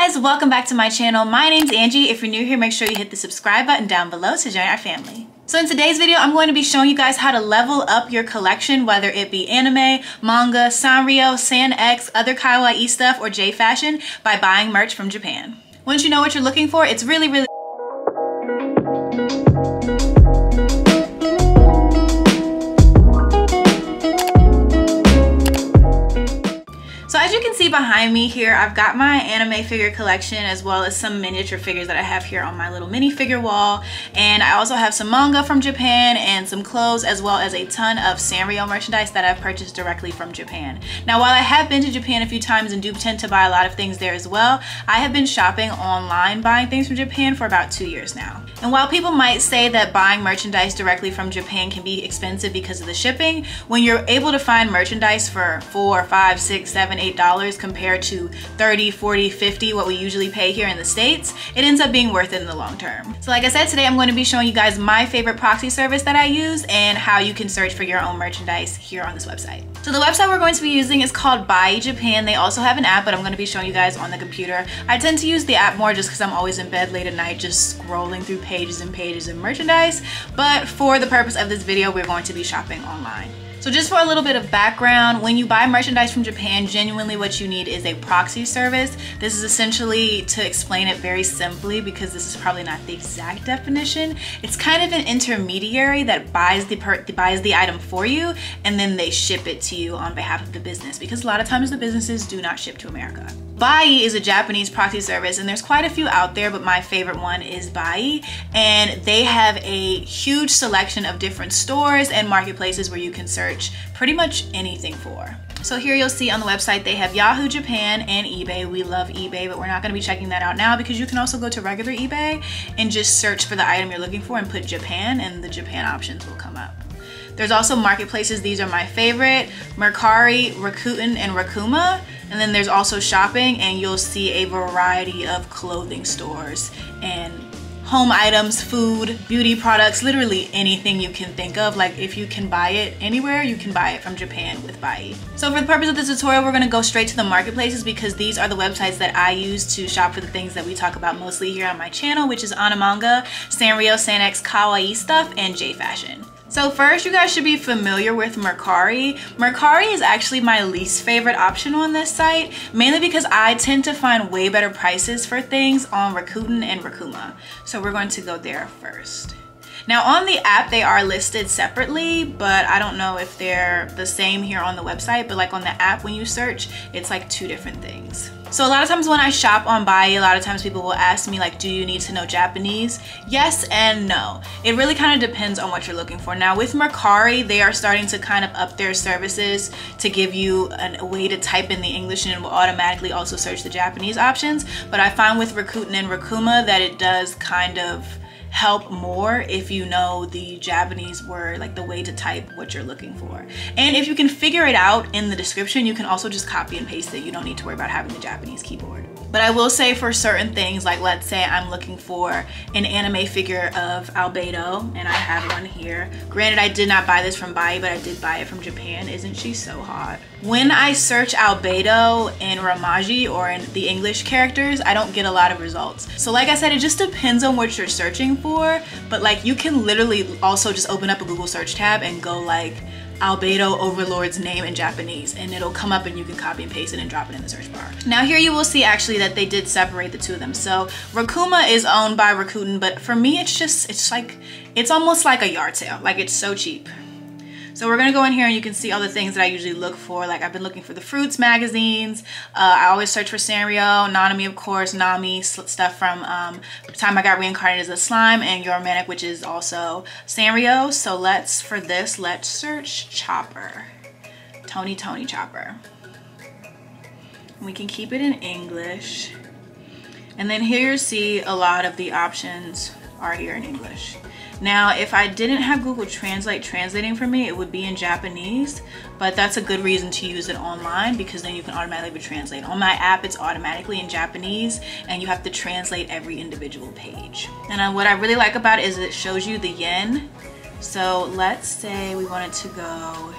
guys, welcome back to my channel. My name's Angie. If you're new here, make sure you hit the subscribe button down below to join our family. So in today's video, I'm going to be showing you guys how to level up your collection, whether it be anime, manga, Sanrio, SanX, other kawaii stuff, or J Fashion by buying merch from Japan. Once you know what you're looking for, it's really So as you can see behind me here, I've got my anime figure collection as well as some miniature figures that I have here on my little minifigure wall. And I also have some manga from Japan and some clothes as well as a ton of Sanrio merchandise that I've purchased directly from Japan. Now, while I have been to Japan a few times and do tend to buy a lot of things there as well, I have been shopping online buying things from Japan for about 2 years now. And while people might say that buying merchandise directly from Japan can be expensive because of the shipping, when you're able to find merchandise for $4, $5, $6, $7, $8 compared to $30, $40, $50, what we usually pay here in the States, it ends up being worth it in the long term. So like I said, today I'm going to be showing you guys my favorite proxy service that I use and how you can search for your own merchandise here on this website. So the website we're going to be using is called Buy Japan. They also have an app, but I'm going to be showing you guys on the computer. I tend to use the app more just because I'm always in bed late at night just scrolling through pages and pages of merchandise, but for the purpose of this video, we're going to be shopping online. So just for a little bit of background, when you buy merchandise from Japan, genuinely what you need is a proxy service. This is essentially, to explain it very simply, because this is probably not the exact definition, it's kind of an intermediary that buys the item for you and then they ship it to you on behalf of the business, because a lot of times the businesses do not ship to America. Bai is a Japanese proxy service and there's quite a few out there, but my favorite one is Bai, and they have a huge selection of different stores and marketplaces where you can search pretty much anything for. So here you'll see on the website they have Yahoo Japan and eBay. We love eBay, but we're not going to be checking that out now because you can also go to regular eBay and just search for the item you're looking for and put Japan, and the Japan options will come up. There's also marketplaces. These are my favorite: Mercari, Rakuten, and Rakuma. And then there's also shopping, and you'll see a variety of clothing stores and home items, food, beauty products, literally anything you can think of. Like, if you can buy it anywhere, you can buy it from Japan with Bai. So for the purpose of this tutorial, we're gonna go straight to the marketplaces because these are the websites that I use to shop for the things that we talk about mostly here on my channel, which is Anamanga, Sanrio, SanX, Kawaii Stuff, and J Fashion. So first, you guys should be familiar with Mercari. Mercari is actually my least favorite option on this site, mainly because I tend to find way better prices for things on Rakuten and Rakuma. So we're going to go there first. Now on the app, they are listed separately, but I don't know if they're the same here on the website, but like on the app, when you search, it's like two different things. So a lot of times when I shop on Bai, a lot of times people will ask me like, do you need to know Japanese? Yes and no. It really kind of depends on what you're looking for. Now with Mercari, they are starting to kind of up their services to give you a way to type in the English and it will automatically also search the Japanese options. But I find with Rakuten and Rakuma that it does kind of help more if you know the Japanese word, like the way to type what you're looking for. And if you can figure it out in the description, you can also just copy and paste it. You don't need to worry about having the Japanese keyboard. But I will say for certain things, like let's say I'm looking for an anime figure of Albedo, and I have one here. Granted, I did not buy this from Bai, but I did buy it from Japan. Isn't she so hot? When I search Albedo in Romaji or in the English characters, I don't get a lot of results. So like I said, it just depends on what you're searching for, but like you can literally also just open up a Google search tab and go like Albedo Overlord's name in Japanese, and it'll come up and you can copy and paste it and drop it in the search bar. Now here you will see actually that they did separate the two of them. So Rakuma is owned by Rakuten, but for me it's almost like a yard sale. Like, it's so cheap. So we're gonna go in here and you can see all the things that I usually look for. Like, I've been looking for the fruits magazines. I always search for Sanrio, Nanami of course, Nami, stuff from the time I got reincarnated as a slime, and Your Romantic, which is also Sanrio. So let's search Chopper. Tony Chopper. We can keep it in English. And then here you see a lot of the options are here in English. Now, if I didn't have Google Translate translating for me, it would be in Japanese, but that's a good reason to use it online because then you can automatically translate. On my app, it's automatically in Japanese and you have to translate every individual page. And what I really like about it is it shows you the yen. So let's say we wanted to go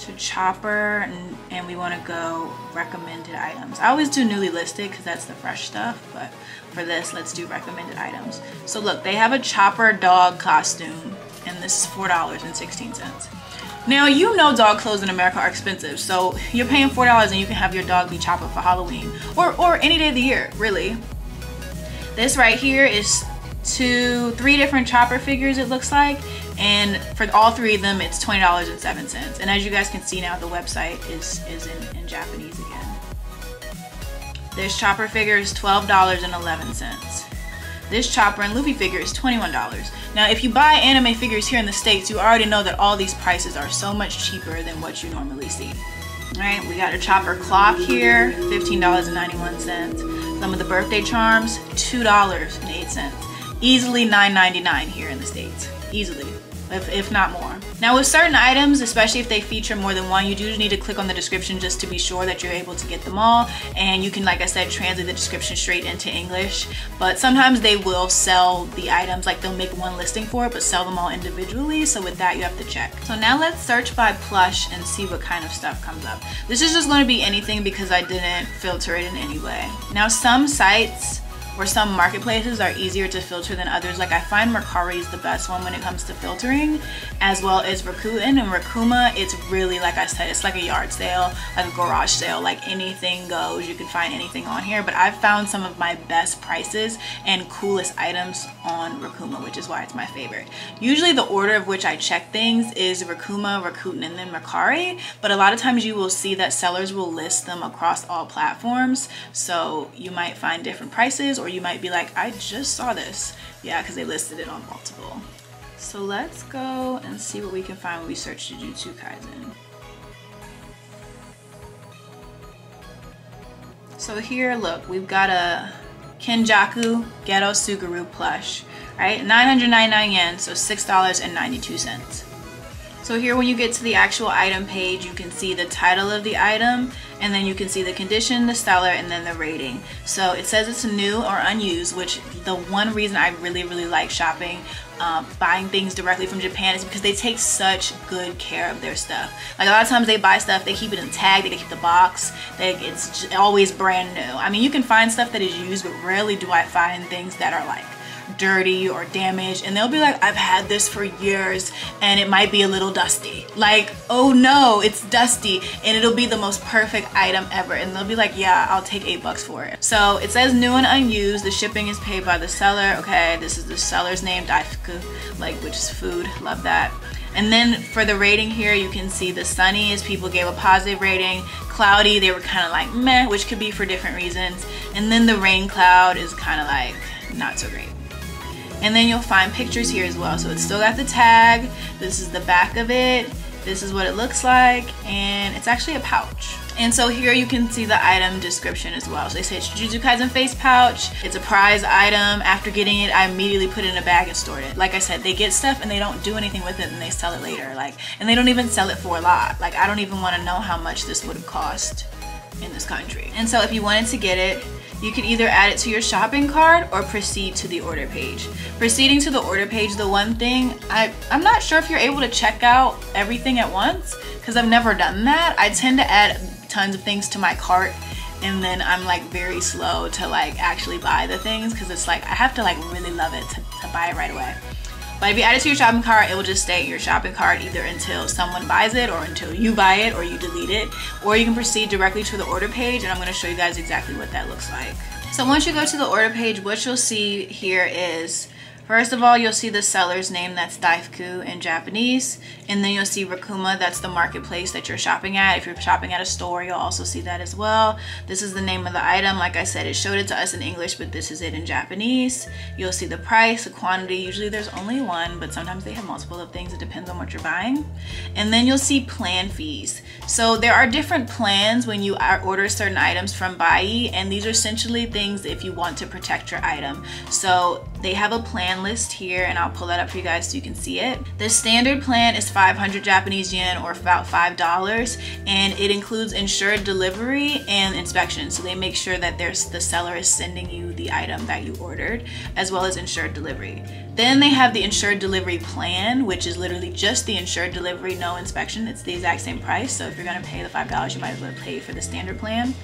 to Chopper, and we want to go recommended items. I always do newly listed because that's the fresh stuff, but for this, let's do recommended items. So look, they have a Chopper dog costume, and this is $4.16. Now, you know dog clothes in America are expensive, so you're paying $4 and you can have your dog be Chopper for Halloween, or any day of the year, really. This right here is 3 different Chopper figures, it looks like, and for all 3 of them it's $20.07. And as you guys can see now, the website is in Japanese again. This Chopper figure is $12.11. This Chopper and Luffy figure is $21. Now, if you buy anime figures here in the States, you already know that all these prices are so much cheaper than what you normally see. All right, we got a Chopper clock here, $15.91. Some of the birthday charms, $2.08. Easily $9.99 here in the States, easily, if not more. Now with certain items, especially if they feature more than one, you do need to click on the description just to be sure that you're able to get them all. And you can, like I said, translate the description straight into English. But sometimes they will sell the items, like they'll make one listing for it, but sell them all individually. So with that, you have to check. So now let's search by plush and see what kind of stuff comes up. This is just going to be anything because I didn't filter it in any way. Now some sites or some marketplaces are easier to filter than others. Like I find Mercari is the best one when it comes to filtering, as well as Rakuten and Rakuma. It's really, like I said, it's like a yard sale, like a garage sale, like anything goes. You can find anything on here, but I've found some of my best prices and coolest items on Rakuma, which is why it's my favorite. Usually the order of which I check things is Rakuma, Rakuten, and then Mercari, but a lot of times you will see that sellers will list them across all platforms, so you might find different prices, or you might be like, I just saw this. Yeah, because they listed it on multiple. So let's go and see what we can find when we search Jujutsu Kaisen. So here, look, we've got a Kenjaku Geto Suguru plush, right? 999 yen, so $6.92. So here when you get to the actual item page, you can see the title of the item, and then you can see the condition, the seller, and then the rating. So it says it's new or unused, which the one reason I really like shopping, buying things directly from Japan, is because they take such good care of their stuff. Like a lot of times they buy stuff, they keep it in the tag, they keep the box, it's always brand new. I mean, you can find stuff that is used, but rarely do I find things that are like dirty or damaged, and they'll be like, I've had this for years and it might be a little dusty. Like, oh no, it's dusty, and it'll be the most perfect item ever, and they'll be like, yeah, I'll take $8 for it. So it says new and unused. The shipping is paid by the seller. Okay, this is the seller's name, Daifuku, like, which is food. Love that. And then for the rating here, you can see the sunny is people gave a positive rating, cloudy they were kind of like meh, which could be for different reasons, and then the rain cloud is kind of like not so great. And then you'll find pictures here as well. So it's still got the tag. This is the back of it. This is what it looks like. And it's actually a pouch. And so here you can see the item description as well. So they say it's Jujutsu Kaisen face pouch. It's a prize item. After getting it, I immediately put it in a bag and stored it. Like I said, they get stuff and they don't do anything with it and they sell it later. Like, and they don't even sell it for a lot. Like, I don't even want to know how much this would have cost in this country. And so if you wanted to get it, you can either add it to your shopping cart or proceed to the order page. Proceeding to the order page, the one thing, I'm not sure if you're able to check out everything at once, because I've never done that. I tend to add tons of things to my cart, and then I'm like very slow to like actually buy the things, because it's like I have to like really love it to buy it right away. But if you add it to your shopping cart, it will just stay in your shopping cart either until someone buys it or until you buy it or you delete it. Or you can proceed directly to the order page, and I'm going to show you guys exactly what that looks like. So once you go to the order page, what you'll see here is, first of all, you'll see the seller's name, that's Daifuku in Japanese, and then you'll see Rakuma, that's the marketplace that you're shopping at. If you're shopping at a store, you'll also see that as well. This is the name of the item. Like I said, it showed it to us in English, but this is it in Japanese. You'll see the price, the quantity. Usually there's only one, but sometimes they have multiple of things. It depends on what you're buying. And then you'll see plan fees. So there are different plans when you order certain items from Buyee, and these are essentially things if you want to protect your item. So They have a plan list here, and I'll pull that up for you guys so you can see it. The standard plan is 500 Japanese yen, or about $5, and it includes insured delivery and inspection. So they make sure that the seller is sending you the item that you ordered, as well as insured delivery. Then they have the insured delivery plan, which is literally just the insured delivery, no inspection. It's the exact same price. So if you're gonna pay the $5, you might as well pay for the standard plan.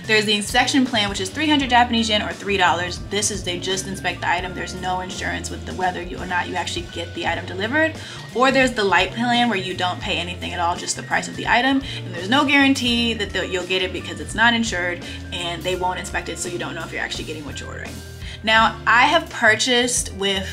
There's the inspection plan, which is 300 Japanese yen, or $3. This is, they just inspect the item. There's no insurance with whether or not you actually get the item delivered. Or there's the light plan, where you don't pay anything at all, just the price of the item, and there's no guarantee that you'll get it because it's not insured, and they won't inspect it, so you don't know if you're actually getting what you're ordering. Now, I have purchased with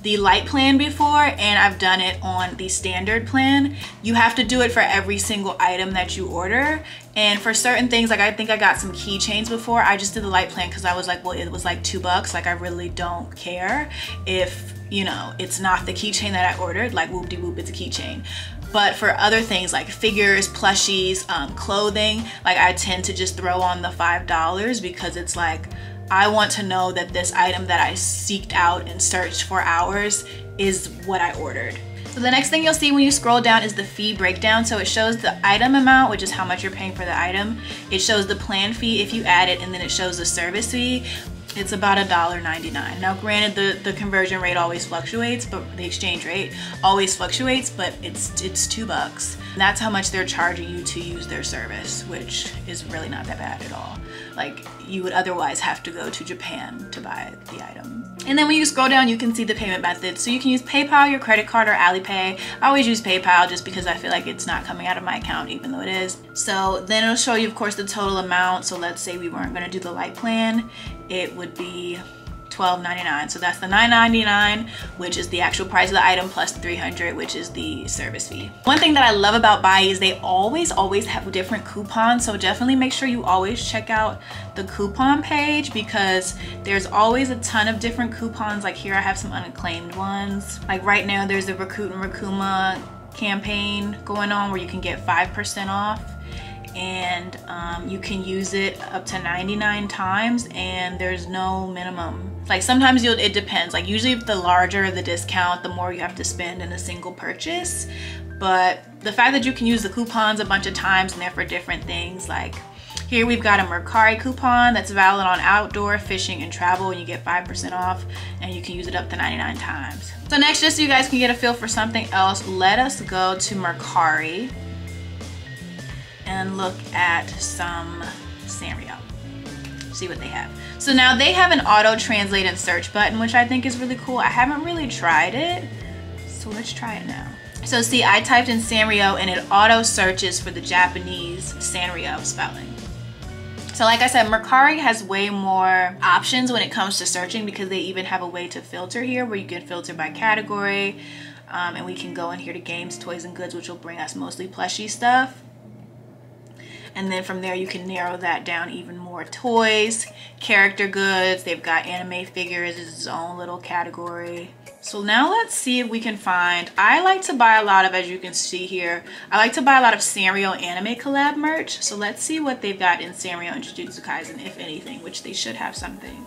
the light plan before, and I've done it on the standard plan. You have to do it for every single item that you order, and for certain things, like I think I got some keychains before, I just did the light plan because I was like, well, it was like $2, like I really don't care if, you know, it's not the keychain that I ordered, like whoop-de-whoop, it's a keychain. But for other things like figures, plushies, clothing, like I tend to just throw on the $5 because it's like, I want to know that this item that I seeked out and searched for hours is what I ordered. So the next thing you'll see when you scroll down is the fee breakdown. So it shows the item amount, which is how much you're paying for the item. It shows the plan fee if you add it, and then it shows the service fee. It's about $1.99. Now granted, the conversion rate always fluctuates, but the exchange rate always fluctuates, but it's $2. And that's how much they're charging you to use their service, which is really not that bad at all. Like, you would otherwise have to go to Japan to buy the item. And then when you scroll down, you can see the payment methods. So you can use PayPal, your credit card, or Alipay. I always use PayPal just because I feel like it's not coming out of my account, even though it is. So then it'll show you, of course, the total amount. So let's say we weren't gonna do the light plan. It would be $12.99. So that's the $9.99, which is the actual price of the item, plus the $300, which is the service fee. One thing that I love about Bai is they always have different coupons. So definitely make sure you always check out the coupon page, because there's always a ton of different coupons. Like here I have some unclaimed ones. Like right now there's the Rakuten Rakuma campaign going on where you can get 5% off. And you can use it up to 99 times, and there's no minimum. Like sometimes it depends. Like usually the larger the discount, the more you have to spend in a single purchase. But the fact that you can use the coupons a bunch of times and they're for different things, like here we've got a Mercari coupon that's valid on outdoor, fishing, and travel, and you get 5% off, and you can use it up to 99 times. So next, just so you guys can get a feel for something else, let us go to Mercari and look at some Sanrio. See what they have. So now they have an auto translate and search button, which I think is really cool. I haven't really tried it, so let's try it now. So see, I typed in Sanrio and it auto searches for the Japanese Sanrio spelling. So like I said, Mercari has way more options when it comes to searching, because they even have a way to filter here where you can filter by category, and we can go in here to games, toys, and goods, which will bring us mostly plushie stuff. And then from there you can narrow that down even more. Toys, character goods, they've got anime figures as its own little category. So now let's see if we can find, I like to buy a lot of, as you can see here, I like to buy a lot of Sanrio anime collab merch. So let's see what they've got in Sanrio and Jujutsu Kaisen, if anything, which they should have something.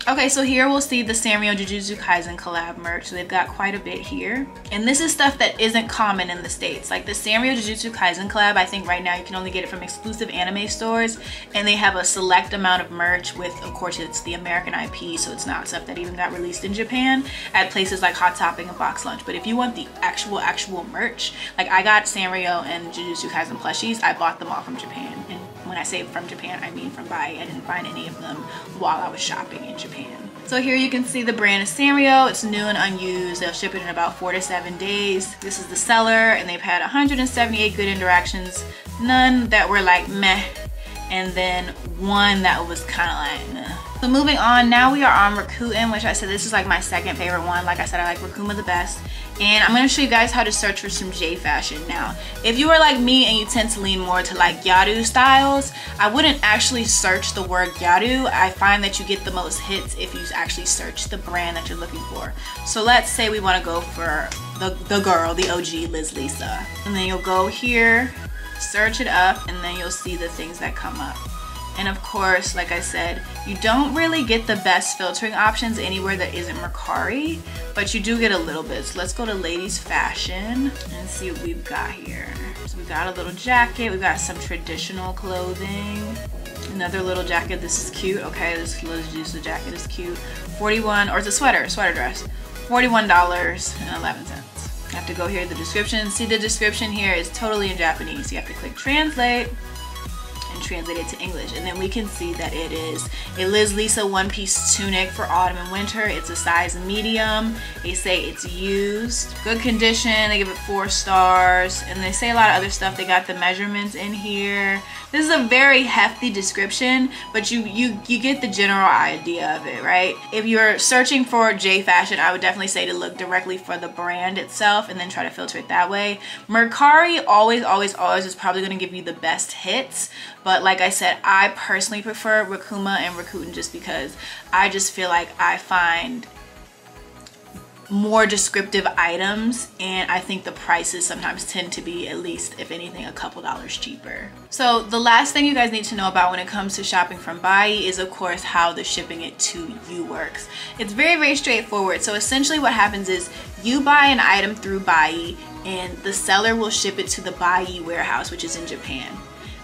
Okay, so here we'll see the Sanrio Jujutsu Kaisen collab merch. So they've got quite a bit here. And this is stuff that isn't common in the States. Like the Sanrio Jujutsu Kaisen collab, I think right now you can only get it from exclusive anime stores. And they have a select amount of merch with, of course, it's the American IP, so it's not stuff that even got released in Japan at places like Hot Topic and Box Lunch. But if you want the actual merch, like I got Sanrio and Jujutsu Kaisen plushies, I bought them all from Japan. And when I say from Japan, I mean from Bai. I didn't find any of them while I was shopping in Japan. So here you can see the brand is Sanrio. It's new and unused. They'll ship it in about 4 to 7 days. This is the seller, and they've had 178 good interactions, none that were like meh, and then one that was kind of like meh. So moving on, now we are on Rakuten, which I said this is like my second favorite one. Like I said, I like Rakuma the best. And I'm going to show you guys how to search for some J fashion. Now, if you are like me and you tend to lean more to like Gyaru styles, I wouldn't actually search the word Gyaru. I find that you get the most hits if you actually search the brand that you're looking for. So let's say we want to go for the girl, the OG Liz Lisa. And then you'll go here, search it up, and then you'll see the things that come up. And of course, like I said, you don't really get the best filtering options anywhere that isn't Mercari, but you do get a little bit. So let's go to ladies fashion and see what we've got here. So we got a little jacket, we got some traditional clothing, another little jacket. This is cute. Okay, this little juicy jacket is cute. 41, or it's a sweater dress. $41.11. I have to go here to the description. See, the description here is totally in Japanese. You have to click translate and translate it to English, and then we can see that it is a Liz Lisa one-piece tunic for autumn and winter. It's a size medium. They say it's used, good condition. They give it 4 stars, and they say a lot of other stuff. They got the measurements in here. This is a very hefty description, but you get the general idea of it, right? If you're searching for J Fashion, I would definitely say to look directly for the brand itself and then try to filter it that way. Mercari always is probably going to give you the best hits, but like I said, I personally prefer Rikuma and Rakuten just because I just feel like I find more descriptive items, and I think the prices sometimes tend to be, at least if anything, a couple dollars cheaper. So the last thing you guys need to know about when it comes to shopping from Buyee is of course how the shipping it to you works. It's very straightforward. So essentially what happens is you buy an item through Buyee and the seller will ship it to the Buyee warehouse, which is in Japan.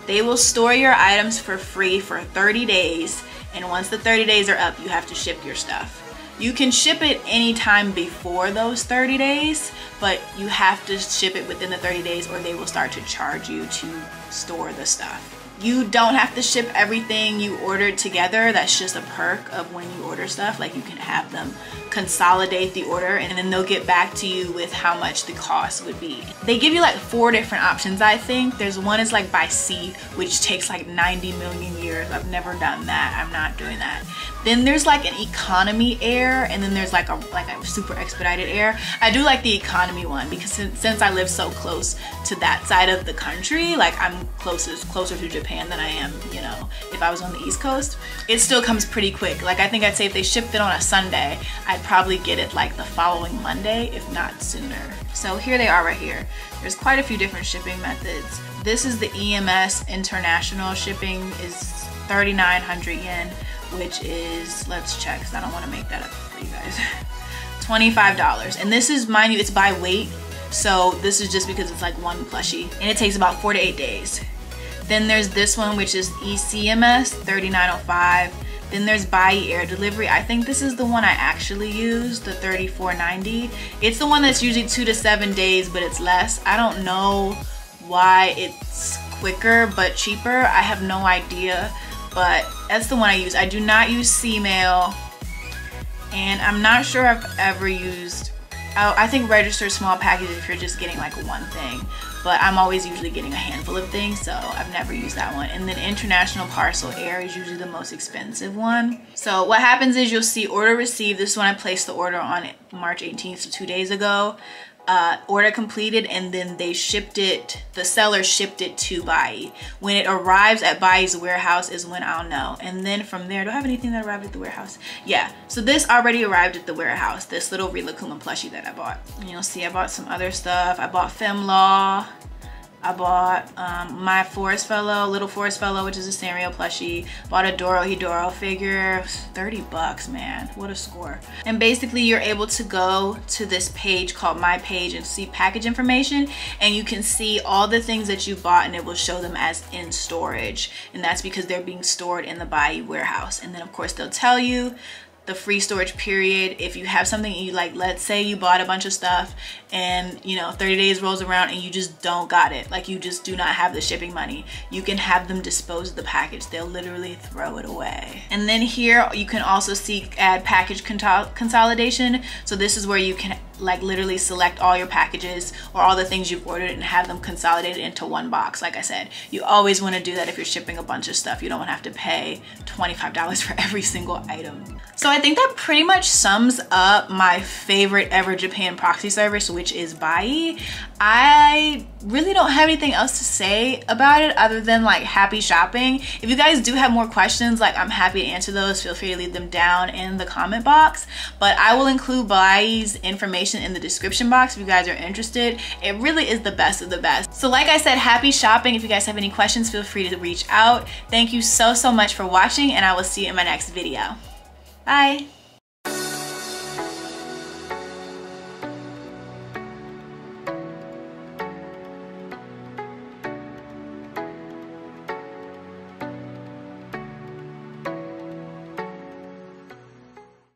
They will store your items for free for 30 days, and once the 30 days are up, you have to ship your stuff. You can ship it anytime before those 30 days, but you have to ship it within the 30 days or they will start to charge you to store the stuff. You don't have to ship everything you ordered together. That's just a perk of when you order stuff. Like, you can have them consolidate the order and then they'll get back to you with how much the cost would be. They give you like 4 different options, I think. There's one is like by sea, which takes like 90 million years. I've never done that. I'm not doing that. Then there's like an economy air, and then there's like a super expedited air. I do like the economy one because since I live so close to that side of the country, like I'm closer to Japan than I am, you know, if I was on the East Coast. It still comes pretty quick. Like, I think I'd say if they shipped it on a Sunday, I'd probably get it like the following Monday, if not sooner. So here they are right here. There's quite a few different shipping methods. This is the EMS international shipping is 3,900 yen, which is, let's check because I don't want to make that up for you guys, $25. And this is, mind you, it's by weight. So this is just because it's like one plushie, and it takes about 4 to 8 days. Then there's this one, which is ECMS, $39.05. Then there's Buyee Air Delivery. I think this is the one I actually use, the $34.90. It's the one that's usually 2 to 7 days, but it's less. I don't know why it's quicker but cheaper. I have no idea, but that's the one I use. I do not use C-Mail, and I'm not sure I've ever used, I think register small packages if you're just getting like one thing, but I'm always usually getting a handful of things, so I've never used that one. And then International Parcel Air is usually the most expensive one. So what happens is you'll see order received. This is when I placed the order on March 18th, so 2 days ago. Order completed, and then they shipped it, the seller shipped it to Buyee. When it arrives at Buyee's warehouse is when I'll know. And then from there, do I have anything that arrived at the warehouse? Yeah, so this already arrived at the warehouse, this little Rilakkuma plushie that I bought. And you'll see I bought some other stuff. I bought FemLaw. I bought my Forest Fellow, Little Forest Fellow, which is a Sanrio plushie. Bought a Dorohedoro figure, 30 bucks, man, what a score. And basically you're able to go to this page called My Page and see package information, and you can see all the things that you bought, and it will show them as in storage. And that's because they're being stored in the Buyee warehouse. And then of course they'll tell you the free storage period. If you have something you like, let's say you bought a bunch of stuff and you know 30 days rolls around and you just don't got it, like you just do not have the shipping money, you can have them dispose of the package. They'll literally throw it away. And then here you can also see add package consolidation. So this is where you can like literally select all your packages or all the things you've ordered and have them consolidated into one box. Like I said, you always want to do that if you're shipping a bunch of stuff. You don't want to have to pay $25 for every single item. So I think that pretty much sums up my favorite ever Japan proxy service, which is Buyee. I really don't have anything else to say about it other than like happy shopping. If you guys do have more questions, like I'm happy to answer those. Feel free to leave them down in the comment box, but I will include Buyee's information information in the description box if you guys are interested. It really is the best of the best. So like I said, happy shopping. If you guys have any questions, feel free to reach out. Thank you so much for watching, and I will see you in my next video. Bye.